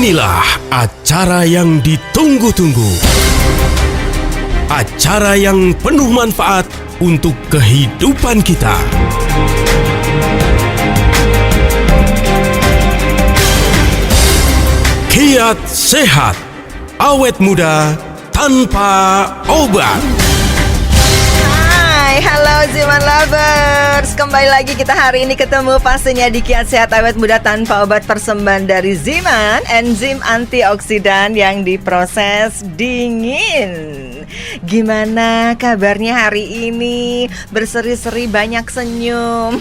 Inilah acara yang ditunggu-tunggu. Acara yang penuh manfaat untuk kehidupan kita. Kiat sehat, awet muda tanpa obat. Hai, halo Ziman Lovers. Kembali lagi kita hari ini ketemu pastinya di Kiat Sehat Awet Muda Tanpa Obat, persembahan dari Ziman, enzim antioksidan yang diproses dingin. Gimana kabarnya hari ini? Berseri-seri, banyak senyum.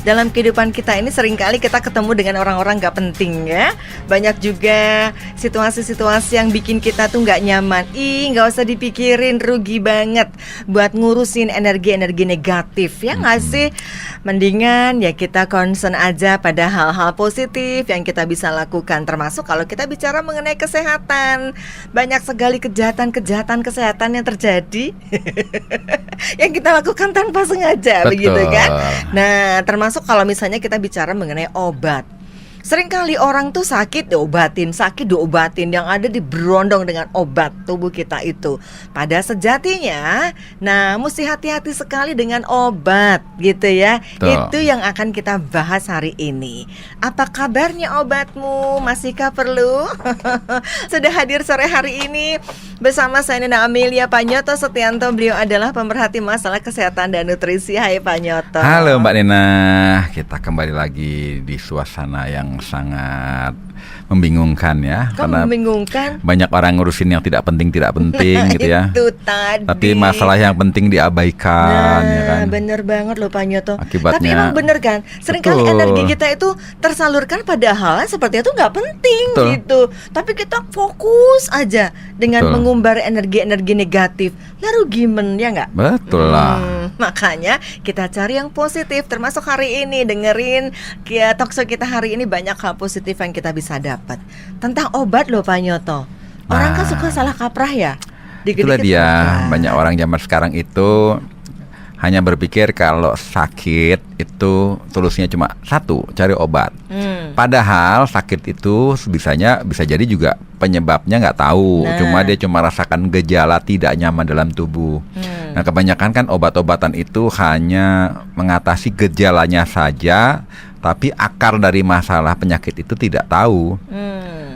Dalam kehidupan kita ini seringkali kita ketemu dengan orang-orang gak penting ya. Banyak juga situasi-situasi yang bikin kita tuh gak nyaman. Gak usah dipikirin, rugi banget buat ngurusin energi-energi negatif, ya gak sih? Mendingan ya kita concern aja pada hal-hal positif yang kita bisa lakukan. Termasuk kalau kita bicara mengenai kesehatan. Banyak sekali kejahatan-kejahatan kesehatan yang terjadi yang kita lakukan tanpa sengaja. Betul. Begitu kan? Nah, termasuk kalau misalnya kita bicara mengenai obat. Seringkali orang tuh sakit diobatin, yang ada diberondong dengan obat tubuh kita itu. Pada sejatinya, nah mesti hati-hati sekali dengan obat gitu ya. Tuh. Itu yang akan kita bahas hari ini. Apa kabarnya obatmu? Masihkah perlu? Sudah hadir sore hari ini bersama saya Nina Amelia Panyoto Setianto. Beliau adalah pemerhati masalah kesehatan dan nutrisi. Hai Panyoto. Halo Mbak Nina, kita kembali lagi di suasana yang sangat membingungkan ya. Kamu membingungkan? Banyak orang ngurusin yang tidak penting gitu ya. Itu tadi. Tapi masalah yang penting diabaikan, ya kan. Bener banget loh Pak Nyoto. Akibatnya, tapi emang bener kan, seringkali betul, energi kita itu tersalurkan pada hal seperti itu nggak penting, betul, gitu. Tapi kita fokus aja dengan betul, mengumbar energi-energi negatif. Lalu gimana ya nggak? Betul lah. Makanya kita cari yang positif. Termasuk hari ini dengerin talkshow kita hari ini, banyak hal positif yang kita bisa dapat. Tentang obat loh Pak Nyoto. Orang kan suka salah kaprah ya. Itulah dia, banyak orang zaman sekarang itu hanya berpikir kalau sakit itu solusinya cuma satu, cari obat. Padahal sakit itu bisa jadi juga penyebabnya nggak tahu. Cuma dia cuma rasakan gejala tidak nyaman dalam tubuh. Nah, kebanyakan kan obat-obatan itu hanya mengatasi gejalanya saja, tapi akar dari masalah penyakit itu tidak tahu.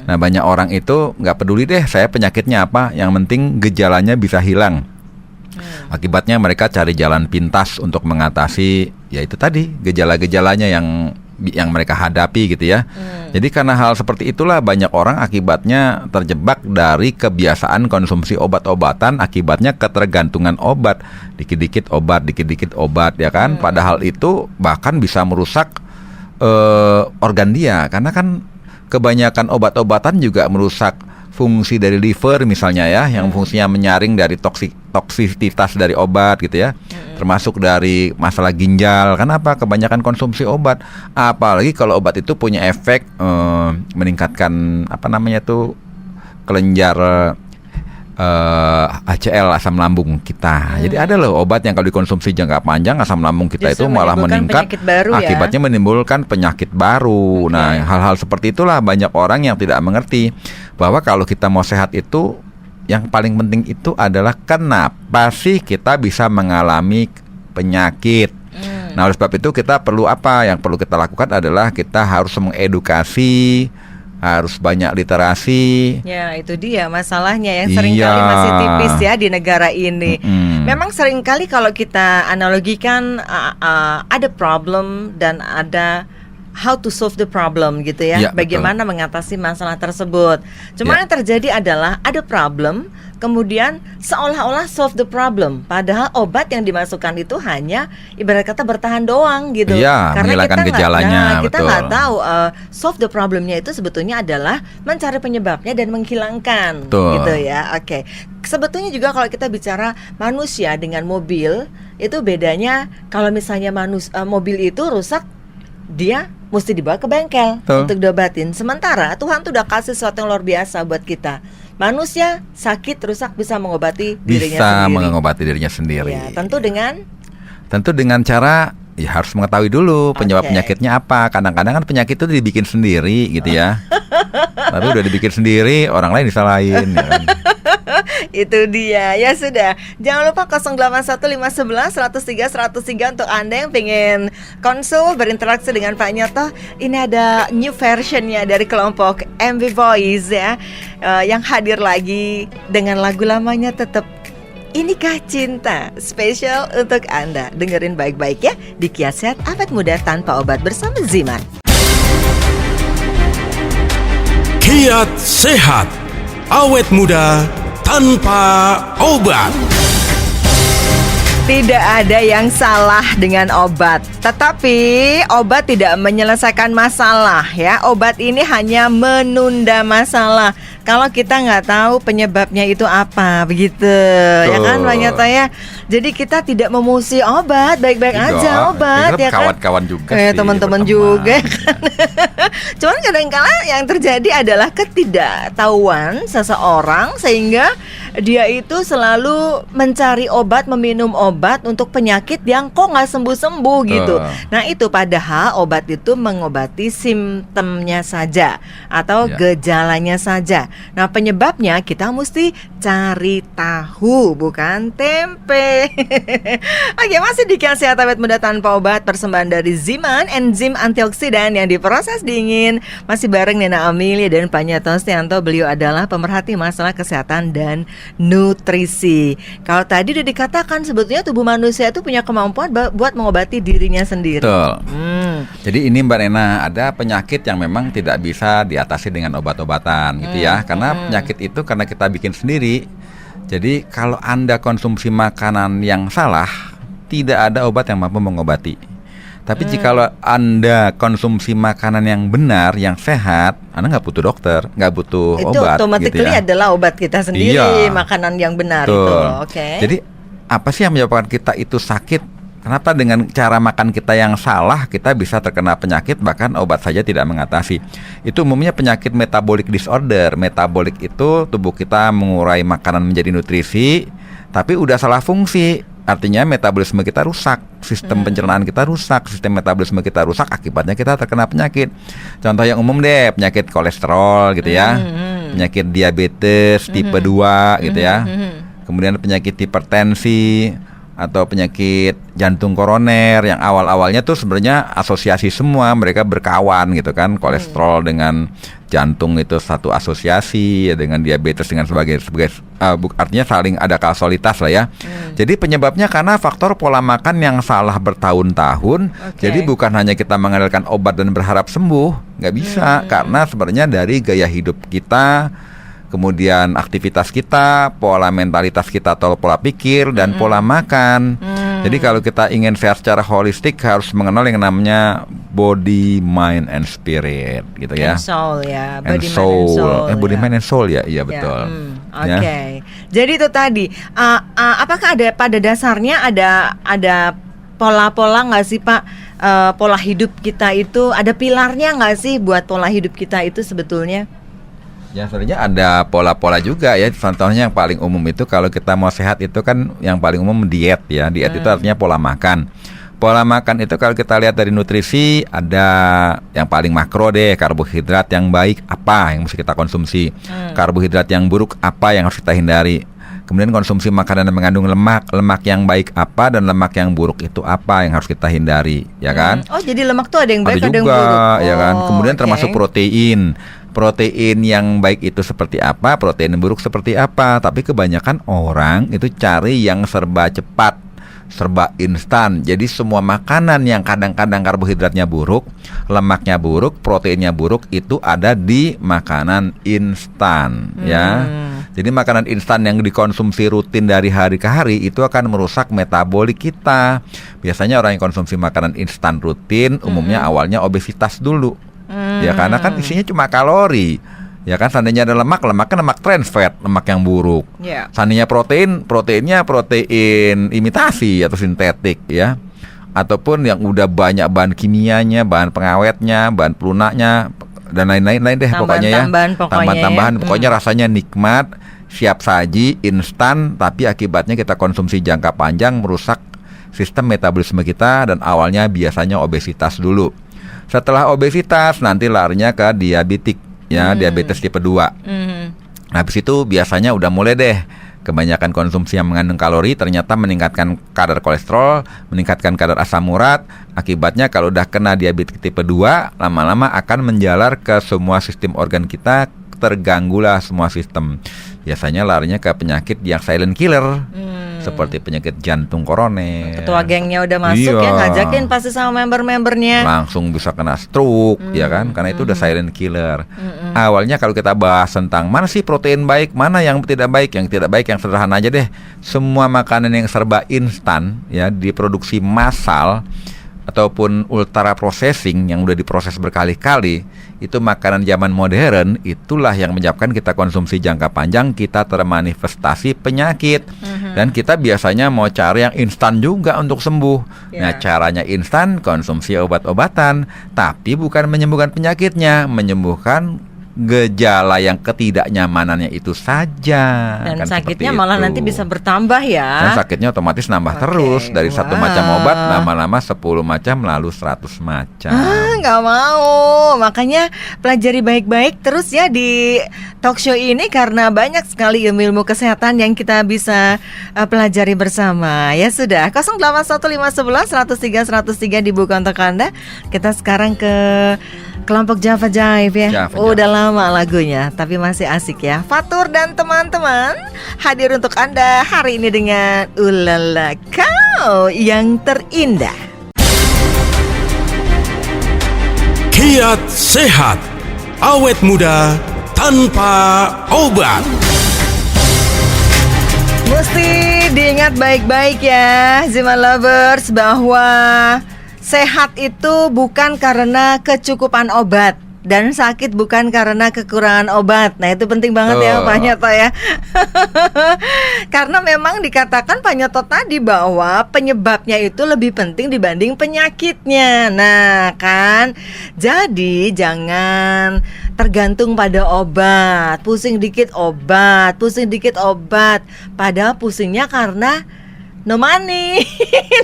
Nah, banyak orang itu nggak peduli deh saya penyakitnya apa, yang penting gejalanya bisa hilang. Akibatnya mereka cari jalan pintas untuk mengatasi, ya itu tadi, gejala-gejalanya yang mereka hadapi gitu ya. Jadi karena hal seperti itulah banyak orang akibatnya terjebak dari kebiasaan konsumsi obat-obatan, akibatnya ketergantungan obat, dikit-dikit obat ya kan. Padahal itu bahkan bisa merusak organ dia, karena kan kebanyakan obat-obatan juga merusak fungsi dari liver misalnya ya, yang fungsinya menyaring dari toksisitas dari obat gitu ya. Termasuk dari masalah ginjal. Kenapa? Kebanyakan konsumsi obat. Apalagi kalau obat itu punya efek meningkatkan kelenjar HCl, asam lambung kita. Jadi ada loh obat yang kalau dikonsumsi jangka panjang asam lambung kita justru itu malah meningkat, akibatnya menimbulkan penyakit baru. Nah, hal-hal seperti itulah banyak orang yang tidak mengerti bahwa kalau kita mau sehat itu yang paling penting itu adalah kenapa sih kita bisa mengalami penyakit. Nah, oleh sebab itu kita perlu apa? Yang perlu kita lakukan adalah kita harus mengedukasi, harus banyak literasi. Ya, itu dia masalahnya yang seringkali masih tipis ya di negara ini. Memang seringkali kalau kita analogikan ada problem dan ada how to solve the problem gitu ya. Bagaimana mengatasi masalah tersebut. Cuma yang terjadi adalah ada problem, kemudian seolah-olah solve the problem. Padahal obat yang dimasukkan itu hanya ibarat kata bertahan doang gitu. Karena menghilangkan gejalanya. Kita nggak tahu solve the problemnya itu sebetulnya adalah mencari penyebabnya dan menghilangkan. Gitu ya. Oke. Sebetulnya juga kalau kita bicara manusia dengan mobil, itu bedanya kalau misalnya mobil itu rusak, dia mesti dibawa ke bengkel untuk diobatin. Sementara Tuhan tuh udah kasih sesuatu yang luar biasa buat kita. Manusia sakit, rusak bisa mengobati dirinya sendiri. Ya, tentu dengan cara ya harus mengetahui dulu penyebab penyakitnya apa. Kadang-kadang kan penyakit itu dibikin sendiri gitu ya. Tapi udah dibikin sendiri, orang lain disalahin ya kan? Itu dia. Ya sudah. Jangan lupa 081511 103 103 untuk Anda yang pengen konsul berinteraksi dengan Pak Nyoto. Ini ada new versionnya dari kelompok MV Voice ya, yang hadir lagi dengan lagu lamanya tetap Inikah Cinta. Spesial untuk Anda. Dengerin baik-baik ya di Kiat Sehat Awet Muda Tanpa Obat bersama Ziman. Kiat Sehat, awet muda tanpa obat. Tidak ada yang salah dengan obat, tetapi obat tidak menyelesaikan masalah ya. Obat ini hanya menunda masalah. Kalau kita nggak tahu penyebabnya itu apa, begitu, ya kan Pak Nyoto ya. Jadi kita tidak memusuhi obat, baik-baik aja obat, ya kan. Kawan-kawan juga sih, teman-teman juga kan. Cuman kadang-kala yang terjadi adalah ketidaktahuan seseorang sehingga dia itu selalu mencari obat, meminum obat untuk penyakit yang kok nggak sembuh-sembuh gitu. Nah itu padahal obat itu mengobati simptomnya saja atau gejalanya saja. Nah penyebabnya kita mesti cari tahu, bukan tempe. Oke, masih di Kiat Sehat Awet Muda Tanpa Obat, persembahan dari Ziman, enzim antioksidan yang diproses dingin. Masih bareng Nena Amelia dan Pak Nyoto Stianto. Beliau adalah pemerhati masalah kesehatan dan nutrisi. Kalau tadi udah dikatakan sebetulnya tubuh manusia itu punya kemampuan buat mengobati dirinya sendiri. Betul. Jadi ini Mbak Nena, ada penyakit yang memang tidak bisa diatasi dengan obat-obatan gitu ya. Karena penyakit itu karena kita bikin sendiri. Jadi kalau Anda konsumsi makanan yang salah, tidak ada obat yang mampu mengobati. Tapi jika Anda konsumsi makanan yang benar, yang sehat, Anda nggak butuh dokter, nggak butuh itu obat. Itu automatically gitu ya. adalah obat kita sendiri, makanan yang benar. Betul. Itu. Oke. Jadi apa sih yang menyebabkan kita itu sakit? Kenapa dengan cara makan kita yang salah kita bisa terkena penyakit, bahkan obat saja tidak mengatasi? Itu umumnya penyakit metabolic disorder. Metabolik itu tubuh kita mengurai makanan menjadi nutrisi, tapi udah salah fungsi. Artinya metabolisme kita rusak, sistem pencernaan kita rusak, sistem metabolisme kita rusak, akibatnya kita terkena penyakit. Contoh yang umum deh, penyakit kolesterol gitu ya, penyakit diabetes tipe 2 gitu ya, kemudian penyakit hipertensi, atau penyakit jantung koroner yang awal-awalnya tuh sebenarnya asosiasi semua, mereka berkawan gitu kan, kolesterol dengan jantung itu satu asosiasi, dengan diabetes dengan sebagai artinya saling ada kausalitas lah ya. Jadi penyebabnya karena faktor pola makan yang salah bertahun-tahun. Jadi bukan hanya kita mengandalkan obat dan berharap sembuh, nggak bisa, karena sebenarnya dari gaya hidup kita, kemudian aktivitas kita, pola mentalitas kita atau pola pikir, dan pola makan. Jadi kalau kita ingin sehat secara holistik harus mengenal yang namanya body, mind, and spirit gitu ya. And soul ya, body, mind, and soul. Body, mind, and soul ya, iya betul. Oke. Jadi itu tadi, apakah ada pada dasarnya ada pola-pola nggak sih Pak? Pola hidup kita itu ada pilarnya nggak sih buat pola hidup kita itu sebetulnya? Ya sebenarnya ada pola-pola juga ya. Contohnya yang paling umum itu kalau kita mau sehat itu kan yang paling umum diet ya. Diet itu artinya pola makan. Pola makan itu kalau kita lihat dari nutrisi ada yang paling makro deh, karbohidrat yang baik apa yang mesti kita konsumsi, karbohidrat yang buruk apa yang harus kita hindari. Kemudian konsumsi makanan yang mengandung lemak, lemak yang baik apa dan lemak yang buruk itu apa yang harus kita hindari, ya kan? Oh jadi lemak tuh ada yang baik, ada juga, yang buruk. Ya kan? Kemudian termasuk protein. Protein yang baik itu seperti apa, protein yang buruk seperti apa. Tapi kebanyakan orang itu cari yang serba cepat, serba instan. Jadi semua makanan yang kadang-kadang karbohidratnya buruk, lemaknya buruk, proteinnya buruk itu ada di makanan instan ya. Jadi makanan instan yang dikonsumsi rutin dari hari ke hari itu akan merusak metabolik kita. Biasanya orang yang konsumsi makanan instan rutin umumnya awalnya obesitas dulu. Ya karena kan isinya cuma kalori. Ya kan, seandainya ada lemak, lemak kan lemak trans fat, lemak yang buruk. Seandainya proteinnya protein imitasi atau sintetik ya. Ataupun yang udah banyak bahan kimianya, bahan pengawetnya, bahan pelunaknya dan lain-lain deh pokoknya ya. Tambahan-tambahan pokoknya rasanya nikmat, siap saji, instan, tapi akibatnya kita konsumsi jangka panjang merusak sistem metabolisme kita dan awalnya biasanya obesitas dulu. Setelah obesitas nanti larinya ke diabetik ya, diabetes tipe 2. Nah, habis itu biasanya udah mulai deh kebanyakan konsumsi yang mengandung kalori ternyata meningkatkan kadar kolesterol, meningkatkan kadar asam urat. Akibatnya kalau udah kena diabetes tipe 2, lama-lama akan menjalar ke semua sistem organ kita, terganggulah semua sistem. Biasanya larinya ke penyakit yang silent killer, seperti penyakit jantung koroner. Ketua gengnya udah masuk ya, ngajakin pasti sama member-membernya. Langsung bisa kena stroke, ya kan? Karena itu udah silent killer. Awalnya kalau kita bahas tentang mana sih protein baik, mana yang tidak baik, yang sederhana aja deh. Semua makanan yang serba instan, ya, diproduksi massal ataupun ultra processing yang udah diproses berkali-kali, itu makanan zaman modern, itulah yang menyebabkan kita konsumsi jangka panjang, kita termanifestasi penyakit. Dan kita biasanya mau cari yang instan juga untuk sembuh. Nah, caranya instan, konsumsi obat-obatan, tapi bukan menyembuhkan penyakitnya, menyembuhkan gejala yang ketidaknyamanannya itu saja. Dan kan sakitnya malah nanti bisa bertambah ya. Dan sakitnya otomatis nambah terus. Dari satu macam obat lama-lama 10 macam lalu 100 macam. Nggak mau. Makanya pelajari baik-baik terus ya di talk show ini, karena banyak sekali ilmu-ilmu kesehatan yang kita bisa pelajari bersama. Ya sudah, 081511103103 dibuka untuk Anda. Kita sekarang ke kelompok Java Jive ya. Udah lama lagunya, tapi masih asik ya. Fatur dan teman-teman hadir untuk Anda hari ini dengan Ulala Kau yang Terindah. Kiat sehat, awet muda tanpa obat. Mesti diingat baik-baik ya, Ziman Lovers, bahwa sehat itu bukan karena kecukupan obat, dan sakit bukan karena kekurangan obat. Nah, itu penting banget ya Pak Nyoto ya. Karena memang dikatakan Pak Nyoto tadi bahwa penyebabnya itu lebih penting dibanding penyakitnya. Nah kan, jadi jangan tergantung pada obat. Pusing dikit obat, padahal pusingnya karena no money.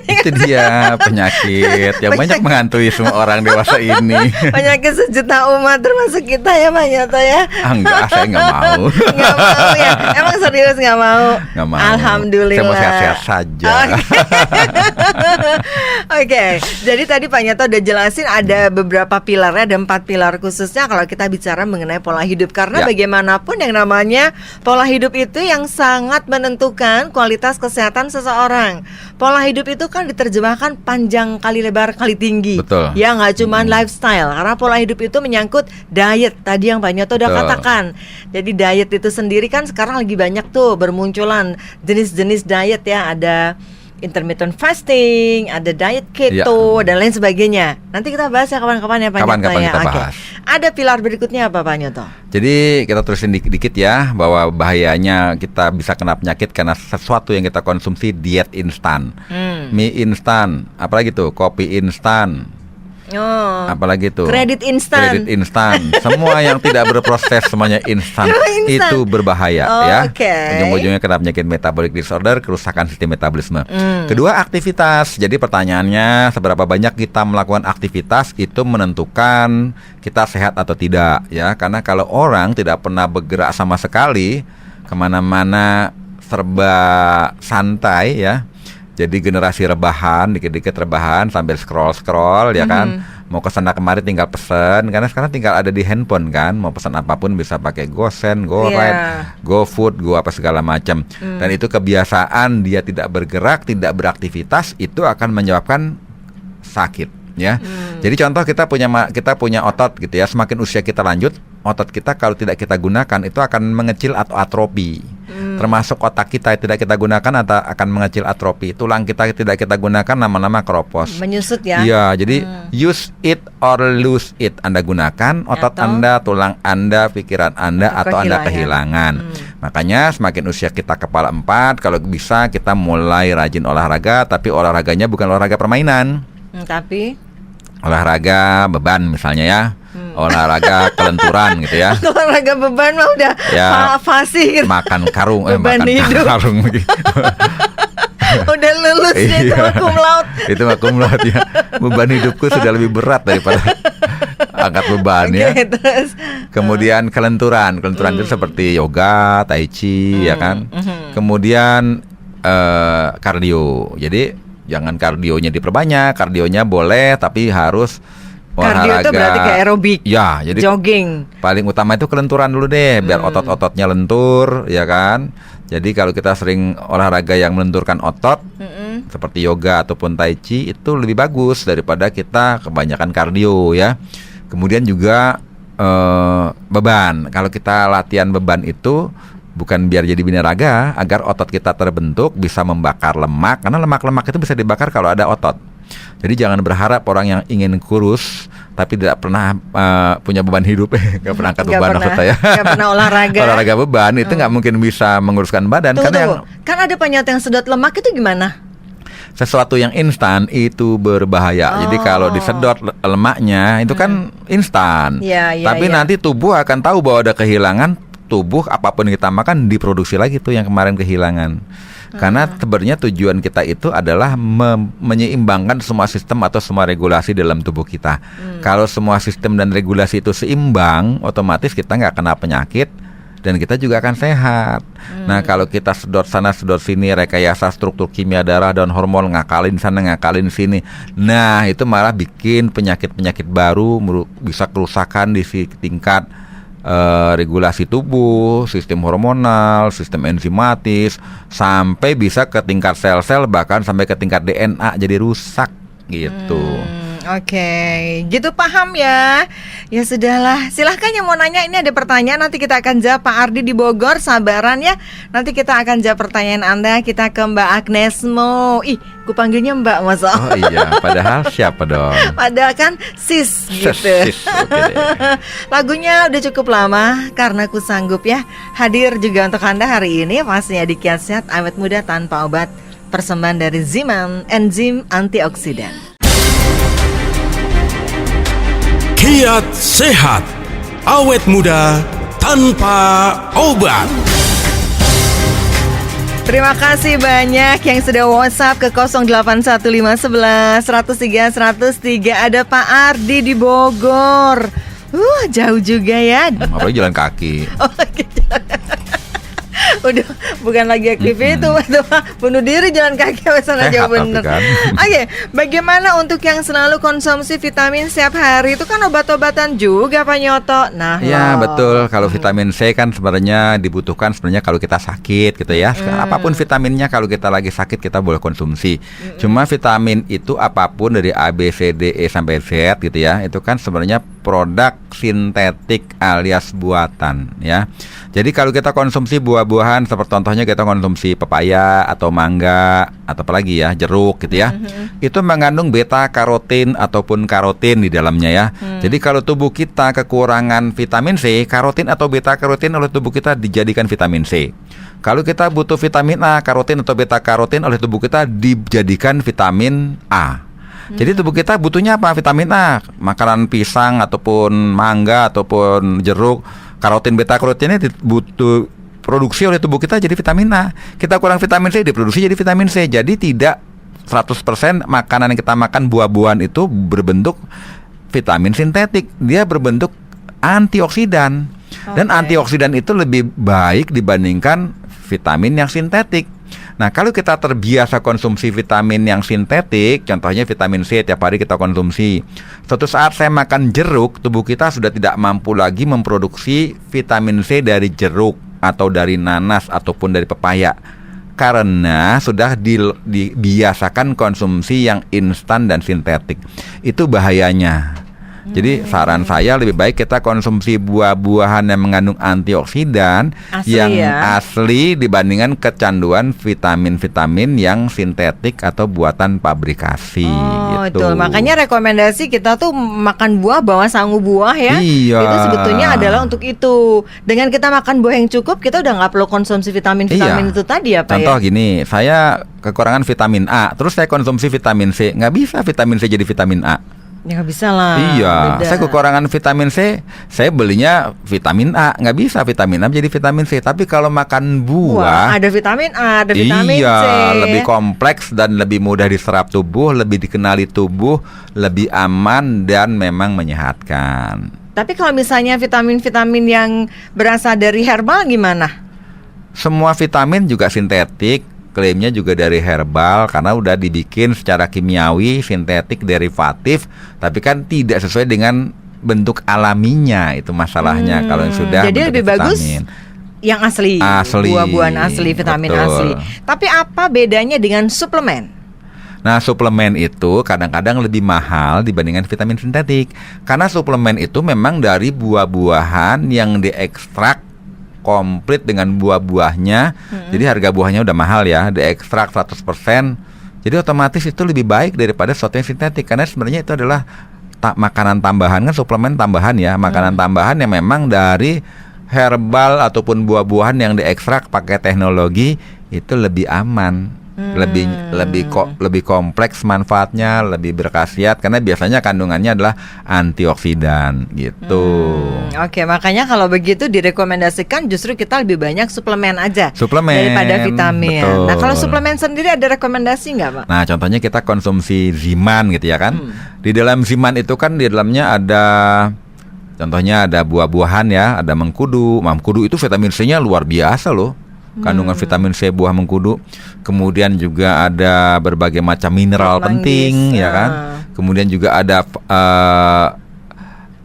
Itu dia penyakit yang banyak menghantui semua orang dewasa ini. Penyakit sejuta umat termasuk kita ya Pak Nyoto ya. Enggak, saya nggak mau. Nggak mau ya. Emang serius nggak mau? Nggak mau. Alhamdulillah. Saya mau sehat-sehat saja. Oke. Jadi tadi Pak Nyoto udah jelasin ada beberapa pilarnya, ada 4 pilar khususnya kalau kita bicara mengenai pola hidup. Karena bagaimanapun yang namanya pola hidup itu yang sangat menentukan kualitas kesehatan seseorang. Pola hidup itu kan diterjemahkan panjang kali lebar kali tinggi. Betul. Ya nggak cuma lifestyle, karena pola hidup itu menyangkut diet. Tadi yang Pak Nyoto udah katakan. Jadi diet itu sendiri kan sekarang lagi banyak tuh bermunculan jenis-jenis diet ya. Ada intermittent fasting, ada diet keto, dan lain sebagainya. Nanti kita bahas ya kapan-kapan ya Pak Nyoto. Kapan-kapan kita bahas. Ada pilar berikutnya apa Pak Nyoto? Jadi kita terusin dikit ya, bahwa bahayanya kita bisa kena penyakit karena sesuatu yang kita konsumsi diet instan. Mie instan, apalagi tuh kopi instan. Apalagi tuh kredit instan. Semua yang tidak berproses semuanya instan. Itu berbahaya ya. Ujung-ujungnya kena penyakit metabolic disorder, kerusakan sistem metabolisme. Kedua, aktivitas. Jadi pertanyaannya, seberapa banyak kita melakukan aktivitas itu menentukan kita sehat atau tidak ya. Karena kalau orang tidak pernah bergerak sama sekali, kemana-mana serba santai ya, jadi generasi rebahan, dikit-dikit rebahan sambil scroll ya kan. Mau kesana kemari tinggal pesen, karena sekarang tinggal ada di handphone kan. Mau pesan apapun bisa pakai GoSend, GoRide, GoFood, Go apa segala macam. Dan itu kebiasaan dia tidak bergerak, tidak beraktivitas, itu akan menyebabkan sakit ya. Jadi contoh kita punya otot gitu ya. Semakin usia kita lanjut, otot kita kalau tidak kita gunakan itu akan mengecil atau atrofi. Termasuk otak kita tidak kita gunakan atau akan mengecil atrofi. Tulang kita tidak kita gunakan, lama-lama keropos. Menyusut ya. Iya, jadi use it or lose it. Anda gunakan otot Anda, tulang Anda, pikiran Anda, atau Anda kehilangan. Makanya semakin usia kita kepala 4, kalau bisa kita mulai rajin olahraga, tapi olahraganya bukan olahraga permainan. Tapi olahraga beban misalnya ya. Olahraga kelenturan gitu ya. Olahraga beban mah udah fasih gitu. Makan karung, makan karung udah lulus itu mah cum laude. Itu mah cum laude ya. Beban hidupku sudah lebih berat daripada angkat beban Oke, ya. terus Kemudian kelenturan itu seperti yoga, tai chi, ya kan. Kemudian kardio. Jadi jangan kardionya diperbanyak, kardionya boleh tapi harus kardio olahraga. itu berarti kayak aerobik, Ya, jadi jogging. paling utama itu kelenturan dulu deh, biar otot-ototnya lentur, ya kan. Jadi kalau kita sering olahraga yang melenturkan otot, seperti yoga ataupun tai chi, itu lebih bagus daripada kita kebanyakan kardio ya. Kemudian juga beban. Kalau kita latihan beban itu bukan biar jadi binaraga, agar otot kita terbentuk bisa membakar lemak, karena lemak-lemak itu bisa dibakar kalau ada otot. Jadi jangan berharap orang yang ingin kurus tapi tidak pernah punya beban hidup, nggak pernah angkat beban maksud saya. Nggak pernah olahraga. Olahraga beban itu nggak mungkin bisa menguruskan badan. Tunggu. Kan ada penyakit yang sedot lemak itu gimana? Sesuatu yang instan itu berbahaya. Jadi kalau disedot lemaknya itu kan instan. Tapi nanti tubuh akan tahu bahwa ada kehilangan, tubuh apapun yang kita makan diproduksi lagi tuh yang kemarin kehilangan. Karena sebenarnya tujuan kita itu adalah menyeimbangkan semua sistem atau semua regulasi dalam tubuh kita. Kalau semua sistem dan regulasi itu seimbang, otomatis kita nggak kena penyakit dan kita juga akan sehat. Nah, kalau kita sedot sana sedot sini, rekayasa struktur kimia darah dan hormon, ngakalin sana ngakalin sini, nah itu malah bikin penyakit-penyakit baru, bisa kerusakan di tingkat regulasi tubuh, sistem hormonal, sistem enzimatis, sampai bisa ke tingkat sel-sel, bahkan sampai ke tingkat DNA jadi rusak gitu. Oke, gitu paham ya. Ya sudahlah, silahkan yang mau nanya, ini ada pertanyaan, nanti kita akan jawab. Pak Ardi di Bogor, sabaran ya. Nanti kita akan jawab pertanyaan Anda. Kita ke Mbak Agnesmo. Ih, ku panggilnya Mbak, masa? Oh iya, padahal siapa dong? Padahal kan sis gitu. Sis, oke deh. Lagunya udah cukup lama, karena ku sanggup ya. Hadir juga untuk Anda hari ini, pastinya di Kiat Sehat Awet Muda Tanpa Obat. Persembahan dari Ziman, enzim antioksidan. Kiat Sehat, awet muda tanpa obat. Terima kasih banyak yang sudah WhatsApp ke 081511 103 103. Ada Pak Ardi di Bogor. Jauh juga ya. Apalagi jalan kaki. Oh, gitu. Udah bukan lagi aktif itu bunuh diri jalan kaki aja bener. Kan? Oke, bagaimana untuk yang selalu konsumsi vitamin setiap hari? Itu kan obat-obatan juga Pak Nyoto. Nah, ya betul. Kalau vitamin C kan sebenarnya dibutuhkan sebenarnya kalau kita sakit gitu ya. Apapun vitaminnya kalau kita lagi sakit kita boleh konsumsi. Cuma vitamin itu apapun dari A, B, C, D, E sampai Z gitu ya, itu kan sebenarnya produk sintetik alias buatan ya. Jadi kalau kita konsumsi buah-buahan, seperti contohnya kita konsumsi pepaya atau mangga atau apalagi ya, jeruk gitu ya, itu mengandung beta karotin ataupun karotin di dalamnya ya. Jadi kalau tubuh kita kekurangan vitamin C, karotin atau beta karotin oleh tubuh kita dijadikan vitamin C. Kalau kita butuh vitamin A, karotin atau beta karotin oleh tubuh kita dijadikan vitamin A. Jadi tubuh kita butuhnya apa? Vitamin A. Makanan pisang ataupun mangga ataupun jeruk, karotin beta karotinnya butuh produksi oleh tubuh kita jadi vitamin A. Kita kurang vitamin C, diproduksi jadi vitamin C. Jadi tidak 100% makanan yang kita makan, buah-buahan itu berbentuk vitamin sintetik. Dia berbentuk antioksidan. Dan antioksidan itu lebih baik dibandingkan vitamin yang sintetik. Nah, kalau kita terbiasa konsumsi vitamin yang sintetik, contohnya vitamin C tiap hari kita konsumsi. Suatu saat saya makan jeruk, tubuh kita sudah tidak mampu lagi memproduksi vitamin C dari jeruk atau dari nanas ataupun dari pepaya. Karena sudah dibiasakan konsumsi yang instan dan sintetik. Itu bahayanya. Jadi saran saya lebih baik kita konsumsi buah-buahan yang mengandung antioksidan asli dibandingkan kecanduan vitamin-vitamin yang sintetik atau buatan pabrikasi. Gitu. Itu makanya rekomendasi kita tuh makan buah, bawa sangu buah ya. Iya. Itu sebetulnya adalah untuk itu. Dengan kita makan buah yang cukup, kita udah nggak perlu konsumsi vitamin-vitamin itu tadi ya Pak. Contoh gini, saya kekurangan vitamin A, terus saya konsumsi vitamin C, nggak bisa vitamin C jadi vitamin A. Ya nggak bisa lah. Iya, beda. saya kekurangan vitamin C, saya belinya vitamin A, nggak bisa vitamin A jadi vitamin C. Tapi kalau makan Wah, buah, ada vitamin A, ada vitamin iya, C. lebih kompleks dan lebih mudah diserap tubuh, lebih dikenali tubuh, lebih aman dan memang menyehatkan. Tapi kalau misalnya vitamin-vitamin yang berasal dari herbal gimana? Semua vitamin juga sintetik, klaimnya juga dari herbal karena udah dibikin secara kimiawi, sintetik, derivatif, tapi kan tidak sesuai dengan bentuk alaminya, itu masalahnya kalau yang sudah Jadi lebih bentuknya bagus vitamin. yang asli, buah-buahan asli, vitamin betul. asli. Tapi apa bedanya dengan suplemen? Nah, suplemen itu kadang-kadang lebih mahal dibandingkan vitamin sintetik karena suplemen itu memang dari buah-buahan yang diekstrak komplit dengan buah-buahnya. Jadi harga buahnya udah mahal ya, diekstrak 100%. Jadi otomatis itu lebih baik daripada sesuatu yang sintetik karena sebenarnya itu adalah makanan tambahan, kan suplemen tambahan ya, makanan tambahan yang memang dari herbal ataupun buah-buahan yang diekstrak pakai teknologi itu lebih aman. Lebih kompleks manfaatnya, lebih berkhasiat karena biasanya kandungannya adalah antioksidan gitu. Oke, makanya kalau begitu direkomendasikan justru kita lebih banyak suplemen aja Suplemen, daripada vitamin. betul. Nah, kalau suplemen sendiri ada rekomendasi nggak, Pak? Nah, contohnya kita konsumsi Ziman gitu ya kan. Di dalam Ziman itu kan di dalamnya ada, contohnya ada buah-buahan ya, ada mengkudu. Mengkudu itu vitamin C-nya luar biasa loh. Kandungan vitamin C buah mengkudu. Kemudian juga ada berbagai macam mineral penting ya kan. Kemudian juga ada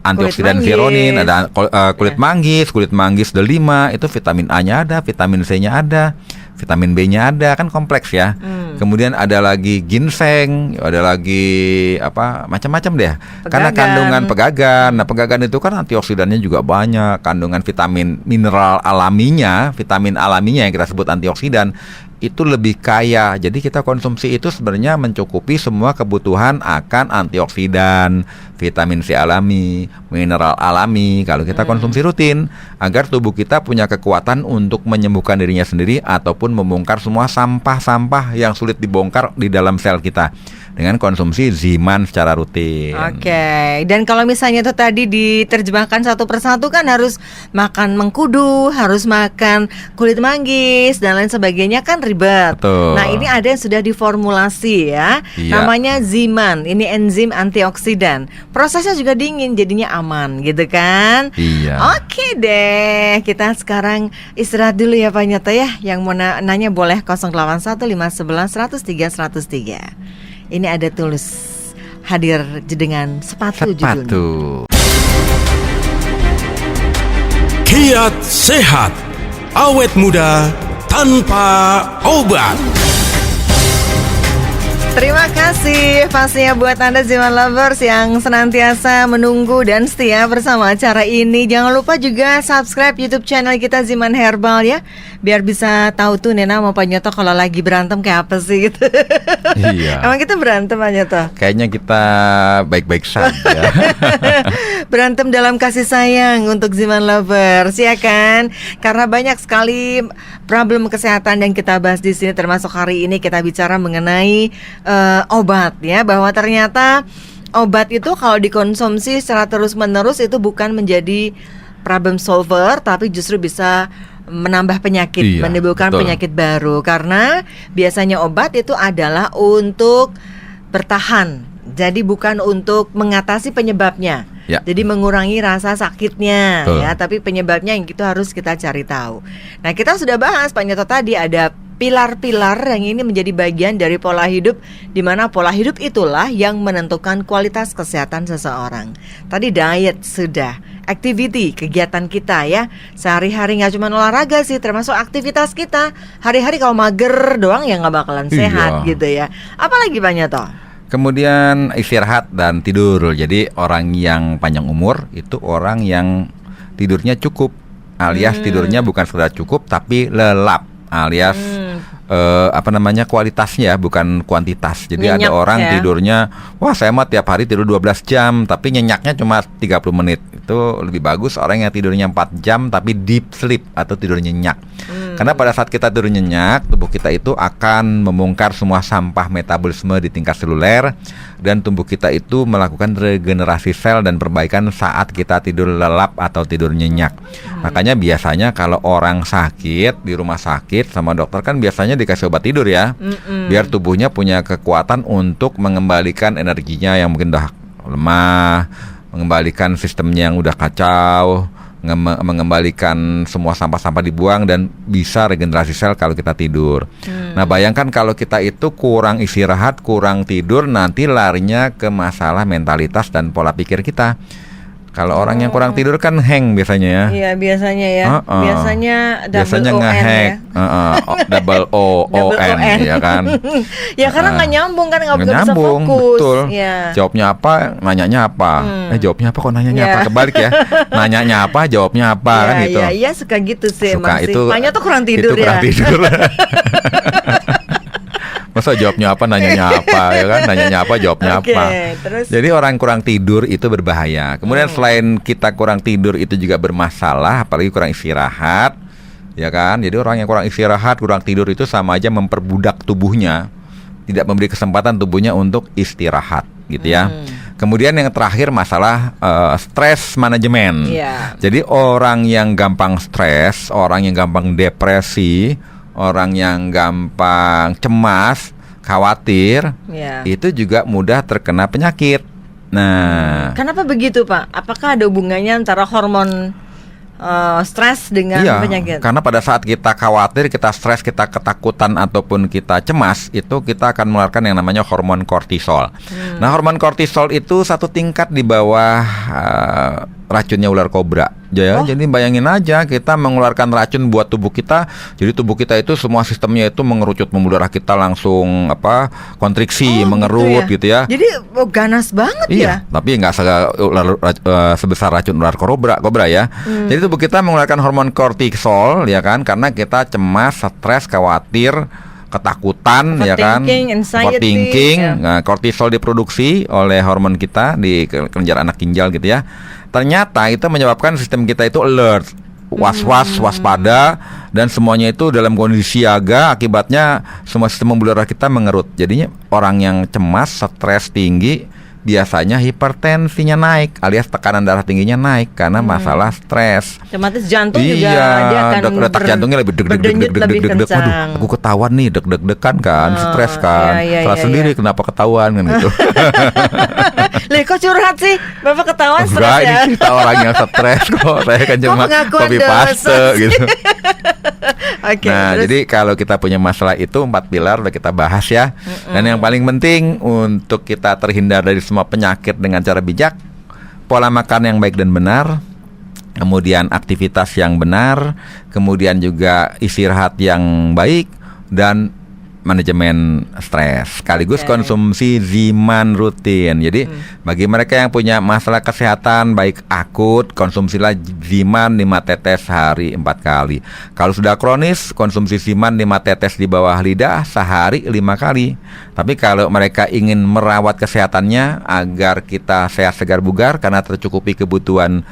antioksidan vironin, ada kulit manggis delima, itu vitamin A-nya ada, vitamin C-nya ada, vitamin B-nya ada, kan kompleks ya. Kemudian ada lagi ginseng, ada lagi apa macam-macam deh. Karena kandungan pegagan. Nah, pegagan itu kan antioksidannya juga banyak, kandungan vitamin mineral alaminya, vitamin alaminya yang kita sebut antioksidan itu lebih kaya. Jadi kita konsumsi itu sebenarnya mencukupi semua kebutuhan akan antioksidan, vitamin C alami, mineral alami kalau kita konsumsi rutin agar tubuh kita punya kekuatan untuk menyembuhkan dirinya sendiri ataupun membongkar semua sampah-sampah yang sulit dibongkar di dalam sel kita dengan konsumsi Ziman secara rutin. Oke, dan kalau misalnya itu tadi diterjemahkan satu persatu kan harus makan mengkudu, harus makan kulit manggis dan lain sebagainya kan ribet. Betul. Nah, ini ada yang sudah diformulasi ya. Iya. Namanya Ziman. Ini enzim antioksidan. Prosesnya juga dingin, jadinya aman gitu kan? Iya. Oke deh, kita sekarang istirahat dulu ya Pak Nyoto ya. Yang mau nanya boleh 081 511 103 103. Ini ada Tulus hadir dengan sepatu judulnya. Kiat sehat, awet muda tanpa obat. Terima kasih pastinya buat Anda Ziman Lovers yang senantiasa menunggu dan setia bersama acara ini. Jangan lupa juga subscribe YouTube channel kita Ziman Herbal ya, biar bisa tahu tuh Nena sama Pak Nyoto kalau lagi berantem kayak apa sih gitu. Iya. Emang kita berantem Pak Nyoto? Kayaknya kita baik-baik saja. Berantem dalam kasih sayang untuk Ziman Lovers ya kan? Karena banyak sekali problem kesehatan yang kita bahas di sini, termasuk hari ini kita bicara mengenai obat ya, bahwa ternyata obat itu kalau dikonsumsi secara terus-menerus itu bukan menjadi problem solver, tapi justru bisa menambah penyakit, menimbulkan penyakit baru. Karena biasanya obat itu adalah untuk bertahan, jadi bukan untuk mengatasi penyebabnya. Ya. Jadi mengurangi rasa sakitnya ya, tapi penyebabnya yang itu harus kita cari tahu. Nah, kita sudah bahas Pak Nyoto tadi ada pilar-pilar yang ini menjadi bagian dari pola hidup, di mana pola hidup itulah yang menentukan kualitas kesehatan seseorang. Tadi diet sudah, activity, kegiatan kita ya, sehari-hari nggak cuma olahraga sih, termasuk aktivitas kita. Hari-hari kalau mager doang ya nggak bakalan sehat gitu ya. Apalagi Pak Nyoto? Kemudian istirahat dan tidur. Jadi orang yang panjang umur itu orang yang tidurnya cukup, alias tidurnya bukan sekedar cukup tapi lelap, alias kualitasnya bukan kuantitas. Jadi nyenyak, ada orang tidurnya, wah saya mah tiap hari tidur 12 jam tapi nyenyaknya cuma 30 menit. itu lebih bagus orang yang tidurnya 4 jam tapi deep sleep atau tidur nyenyak. Karena pada saat kita tidur nyenyak, tubuh kita itu akan membongkar semua sampah metabolisme di tingkat seluler, dan tubuh kita itu melakukan regenerasi sel dan perbaikan saat kita tidur lelap atau tidur nyenyak. Makanya biasanya kalau orang sakit di rumah sakit sama dokter kan biasanya dikasih obat tidur ya, biar tubuhnya punya kekuatan untuk mengembalikan energinya yang mungkin udah lemah, mengembalikan sistemnya yang udah kacau, mengembalikan semua sampah-sampah dibuang, dan bisa regenerasi sel kalau kita tidur. Nah, bayangkan kalau kita itu kurang istirahat, kurang tidur, nanti larinya ke masalah mentalitas dan pola pikir kita. Kalau orang yang kurang tidur kan hang biasanya ya. Iya, biasanya ya. Biasanya nge-hack ya. Double O O N ya kan. Ya karena nggak nyambung kan, nggak bisa nyambung, fokus. betul. Ya. Jawabnya apa, nanyanya apa. Jawabnya apa kok nanyanya apa, kebalik ya. Nanyanya apa, jawabnya apa kan gitu. Iya, suka gitu sih. Suka Masih. itu. Makanya tuh kurang tidur itu kurang ya. tidur. Masa jawabnya apa, nanyanya apa ya kan? Nanyanya apa, jawabnya apa. Terus? Jadi orang kurang tidur itu berbahaya. Kemudian selain kita kurang tidur itu juga bermasalah, apalagi kurang istirahat, ya kan? Jadi orang yang kurang istirahat, kurang tidur itu sama aja memperbudak tubuhnya, tidak memberi kesempatan tubuhnya untuk istirahat, gitu ya. Kemudian yang terakhir masalah stress manajemen. Jadi orang yang gampang stres, orang yang gampang depresi, orang yang gampang cemas, khawatir, itu juga mudah terkena penyakit. Nah, kenapa begitu, Pak? Apakah ada hubungannya antara hormon stres dengan penyakit? Karena pada saat kita khawatir, kita stres, kita ketakutan ataupun kita cemas, itu kita akan mengeluarkan yang namanya hormon kortisol. Nah, hormon kortisol itu satu tingkat di bawah racunnya ular kobra. Jadi bayangin aja kita mengeluarkan racun buat tubuh kita. Jadi tubuh kita itu semua sistemnya itu mengerucut, pembuluh darah kita langsung kontriksi, mengerut gitu ya. Jadi ganas banget ya. Tapi nggak sebesar racun ular kobra ya. Jadi tubuh kita mengeluarkan hormon kortisol ya kan, karena kita cemas, stres, khawatir, ketakutan, ya kan, overthinking. Nah, kortisol diproduksi oleh hormon kita di kelenjar anak ginjal gitu ya. Ternyata itu menyebabkan sistem kita itu alert, was-was, waspada, dan semuanya itu dalam kondisi siaga. Akibatnya semua sistem pembuluh darah kita mengerut. Jadinya orang yang cemas, stres tinggi, biasanya hipertensinya naik, alias tekanan darah tingginya naik karena masalah stres. Otomatis jantung juga dia akan detak jantungnya lebih berdenyut lebih kencang. Waduh, aku ketahuan nih, deg-degan kan, stres kan. Salah sendiri kenapa ketahuan kan gitu. Lah kok curhat sih? Bapak ketahuan stres ya? Enggak, ini cerita orang yang stres kok. Saya kan cuma copy paste gitu. Nah, jadi kalau kita punya masalah itu 4 pilar udah kita bahas ya. Dan yang paling penting untuk kita terhindar dari semua penyakit dengan cara bijak, pola makan yang baik dan benar, kemudian aktivitas yang benar, kemudian juga istirahat yang baik, dan manajemen stres, sekaligus konsumsi Ziman rutin. Jadi bagi mereka yang punya masalah kesehatan baik akut, konsumsilah Ziman 5 tetes sehari 4 kali. Kalau sudah kronis, konsumsi Ziman 5 tetes di bawah lidah sehari 5 kali. Tapi kalau mereka ingin merawat kesehatannya agar kita sehat segar bugar karena tercukupi kebutuhan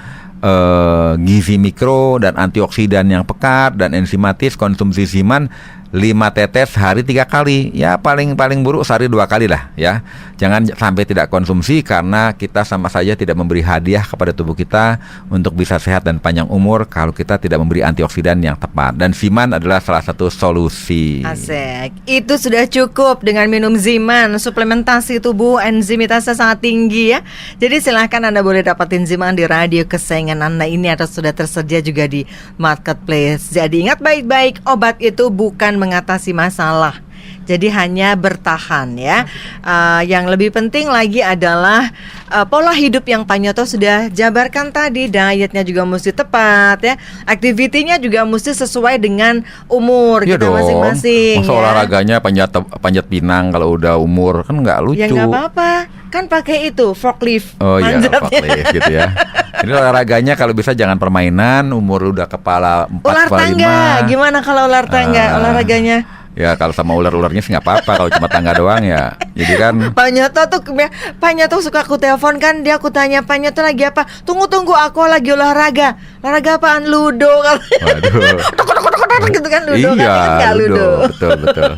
gizi mikro dan antioksidan yang pekat dan enzimatis, konsumsi Ziman 5 tetes hari 3 kali. Ya paling buruk sehari 2 kali lah ya. Jangan sampai tidak konsumsi karena kita sama saja tidak memberi hadiah kepada tubuh kita untuk bisa sehat dan panjang umur kalau kita tidak memberi antioksidan yang tepat. Dan Ziman adalah salah satu solusi. Asik. Itu sudah cukup dengan minum Ziman. Suplementasi tubuh enzimitasnya sangat tinggi ya. Jadi silahkan Anda boleh dapatin Ziman di radio kesayangan Anda ini atau sudah tersedia juga di marketplace. Jadi ingat baik-baik, obat itu bukan mengatasi masalah, jadi hanya bertahan ya. Yang lebih penting lagi adalah pola hidup yang Pak Nyoto sudah jabarkan tadi. Dietnya juga mesti tepat ya, aktivitinya juga mesti sesuai dengan umur kita masing-masing. Masa olahraganya panjat pinang kalau udah umur kan nggak lucu. Ya nggak apa-apa, kan pakai itu forklift. Oh iya, forklift gitu ya. Jadi olahraganya kalau bisa jangan permainan, umur udah kepala 4, ular kepala tangga. 5. Gimana kalau ular tangga olahraganya? Ya kalau sama ular-ularnya sih nggak apa-apa, kalau cuma tangga doang ya. Jadi kan Pak Nyoto suka aku telepon kan, dia aku tanya, Pak Nyoto lagi apa? Tunggu aku lagi olahraga. Olahraga apaan? Ludo. waduh. Gitu kan, ludo Iya, kan nggak ludo. betul.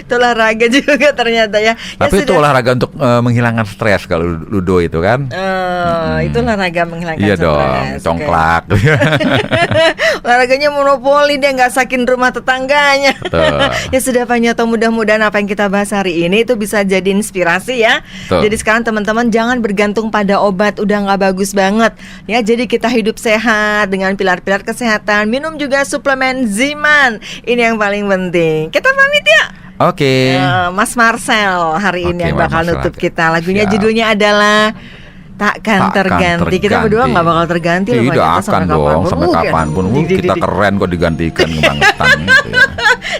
Itu olahraga juga ternyata ya. Tapi itu olahraga untuk menghilangkan stres kalau ludo itu kan. Itu olahraga menghilangkan Iya stres. dong, Oke. congklak. Olahraganya monopoli, dia nggak sakin rumah tetangganya. Betul. Ya sudah Pak Nyoto, mudah-mudahan apa yang kita bahas hari ini itu bisa jadi inspirasi ya. Betul. Jadi sekarang teman-teman jangan bergantung pada obat, udah nggak bagus banget ya. Jadi kita hidup sehat dengan pilar-pilar kesehatan, minum juga suplemen Ziman. Ini yang paling penting. Kita pamit ya. Oke. Mas Marcel hari ini Oke, yang Mas bakal Marcel. nutup kita. Lagunya Siap. judulnya adalah Takkan terganti. Kita berdua nggak bakal terganti loh, Pak Tidak Nyoto, akan dong sampai kapanpun. Kita keren kok digantikan kebangetan gitu ya.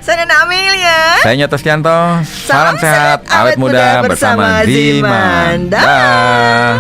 Saya Nana Amelia. Saya Nyoto Stianto. Salam sehat, awet muda bersama Ziman. Dah. Dah.